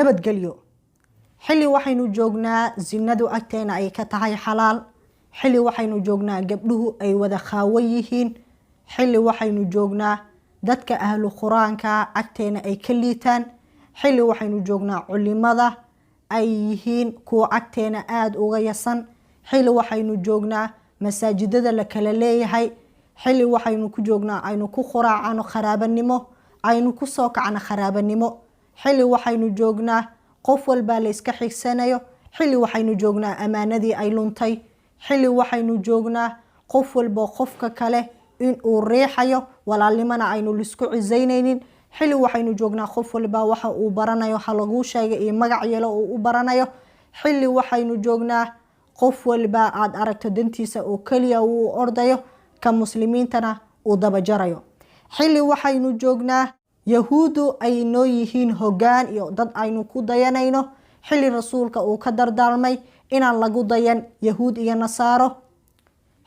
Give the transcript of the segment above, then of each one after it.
nabadgelyo. xilli waxaynu joognaa zinadu agteena ay ka tahay xalaal. xilli waxaynu joognaa gabdhuhu ay wada qaawan yihiin. xilli waxaynu joognaa dadka ahlu quraanka agteena ay ka liitaan. xilli waxaynu joognaa culimada ay yihiin kuwa agteena aad uga yasan. xilli waxaynu joognaa masaajidada la kala leeyahay. xilli waxaynu ku joognaa aynu ku quraacano qaraabanimo, aynu ku soo kacno qaraabanimo. xilli waxaynu joognaa qof walba la iska xigsanayo. xilli waxaynu joognaa amaanadii ay luntay. xilli waxaynu joognaa qof walba qofka kale in uu riixayo, walaalnimana aynu lisku cisaynaynin. xilli waxaynu joognaa qof walba waxa uu baranayo ha lagu sheegay iyo magac yeelo uu u baranayo. xilli waxaynu joognaa qof walba aad aragto dantiisa oo kaliya uu ordayo, ka muslimiintana uu dabajarayo. xilli waxaynu joognaa yahuudu ay noo yihiin hoggaan iyo dad aynu ku dayanayno. xilli rasuulka uu ka dardaarmay inaan lagu dayan yahuud iyo nasaaro.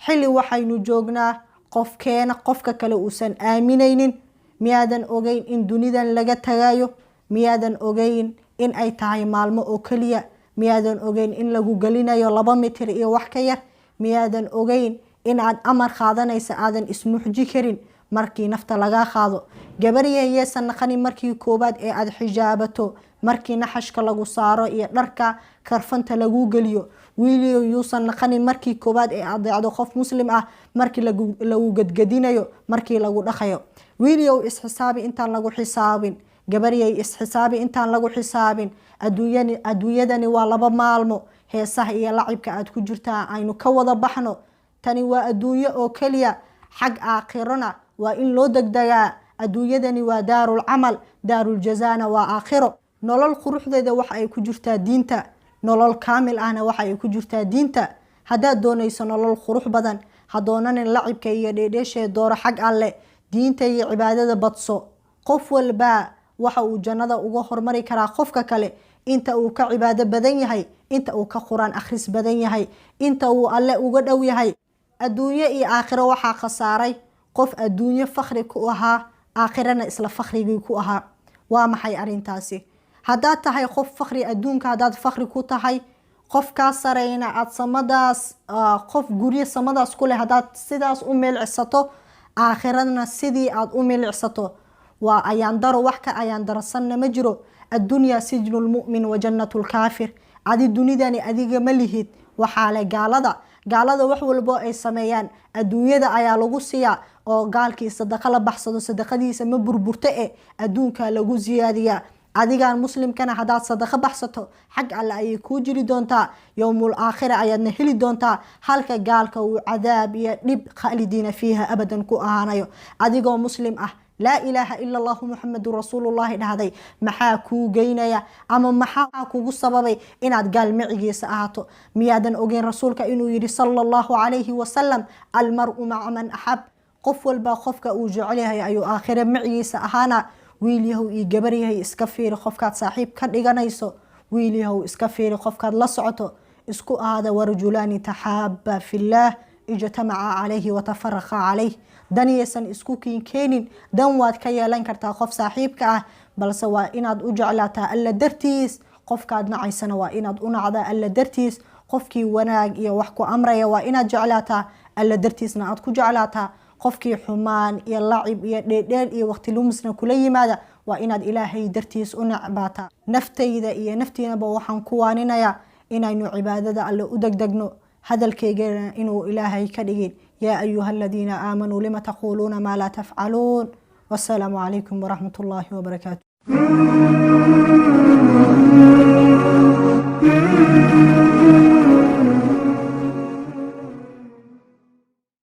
xilli waxaynu joognaa qofkeena qofka kale uusan aaminaynin. miyaadan ogeyn in dunidan laga tagayo? miyaadan ogeyn in ay tahay maalmo oo kaliya? miyaadan ogeyn in lagu gelinayo 2 mitir iyo wax ka yar? miyaadan ogeyn in aad amar qaadanaysa aadan ismuxji karin markii nafta laga qaado? gabariyaysan naqani markii koobaad ee aad xijaabato, markii naxashka lagu saaro iyo dharka karfanta lagu geliyo. wiiliyo yuusan naqani markii koobaad ee aad dhacdo qof muslim ah markii lagu gadgadinayo, markii lagu dhaqayo. wiiliyo isxisaabi intaan lagu xisaabin. gabariyay isxisaabi intaan lagu xisaabin. adduunyadani waa 2 maalmo. heesaha iyo lacibka aad ku jirtaa aynu ka wada baxno. tani waa adduunyo oo kaliya. xag aakhirona waa in loo degdegaa. adduunyadani waa daarul camal, daarul jazaana waa aakhiro. nolol quruxdeeda waxa ay ku jirtaa diinta. nolol kaamil ahna waxa ay ku jirtaa diinta. haddaad doonayso nolol qurux badan, ha doonanin lacibka iyo dheedheeshee dooro xag alle. diinta iyo cibaadada badso. qof walba waxa uu jannada uga hormari karaa qofka kale inta uu ka cibaado badan yahay, inta uu ka quraan akhris badan yahay, inta uu alle uga dhow yahay. adduunyo iyo aakhiro waxaa khasaaray qof adduunyo fakhri ku ahaa, aakhirana isla fakhrigii ku ahaa. waa maxay arintaasi? haddaad tahay qof fakhri adduunka, haddaad fakhri ku tahay, qofkaa sareyna aad samadaas qof guryo samadaas ku leh haddaad sidaas u meelcisato, aakhirana sidii aad u meelcisato, waa ayaan daro. wax ka ayaan darasanna ma jiro. addunya sijnu lmu'min wa jannatu lkaafir. adi dunidani adiga ma lihid, waxaa le gaalada. gaalada wax walbo ay sameeyaan adduunyada ayaa lagu siiyaa, oo gaalkii sadaqa la baxsado sadaqadiisa ma burburto adduunka lagu siyaadiyaa. adigaan muslimkana haddaad sadaqa baxsato xag alle ayay kuu jiri doontaa. yowmul aakhira ayaadna heli doontaa, halka gaalka uu cadaab iyo dhib khaalidiina fiiha abadan ku ahaanayo. adigoo muslim ah, laa ilaaha ila allahu muxamedun rasuulullaahi dhahday, maxaa kuu geynaya ama maxaa kugu sababay inaad gaal micigiisa ahaato? miyaadan ogeyn rasuulka inuu yidhi sala allahu calayhi wasalam, almar-u maca man axab. qof walba qofka uu jecel yahay ayuu aakhire micigiisa ahaana. wiilyahow iyo gabaryahay iska fiiri qofkaad saaxiib ka dhiganayso. wiilyahow iska fiiri qofkaad la socoto. isku aada warajulaani taxaaba fillaah ijtamaca calayhi watafaraqa calayh. daniyaysan isku kiinkeenin. dan waad ka yeelan kartaa qof saaxiibka ah, balse waa inaad u jeclaataa alla dartiis. qofkaad nacaysana waa inaad u nacdaa alla dartiis. qofkii wanaag iyo wax ku amraya waa inaad jeclaataa alla dartiisna aad ku jeclaataa. qofkii xumaan iyo lacib iyo dheedheel iyo waqti lumisna kula yimaada waa inaad ilaahay dartiis u necbaataa. naftayda iyo naftiinaba waxaan ku waaninayaa inaynu cibaadada alle u degdegno, hadalkeygana inuu ilaahay ka dhigin. yaa ayuha aladiina aamanuu lima taquuluuna maa laa tafcaluun. wasalaamu calaykum waraxmat ullaahi wabarakaatu.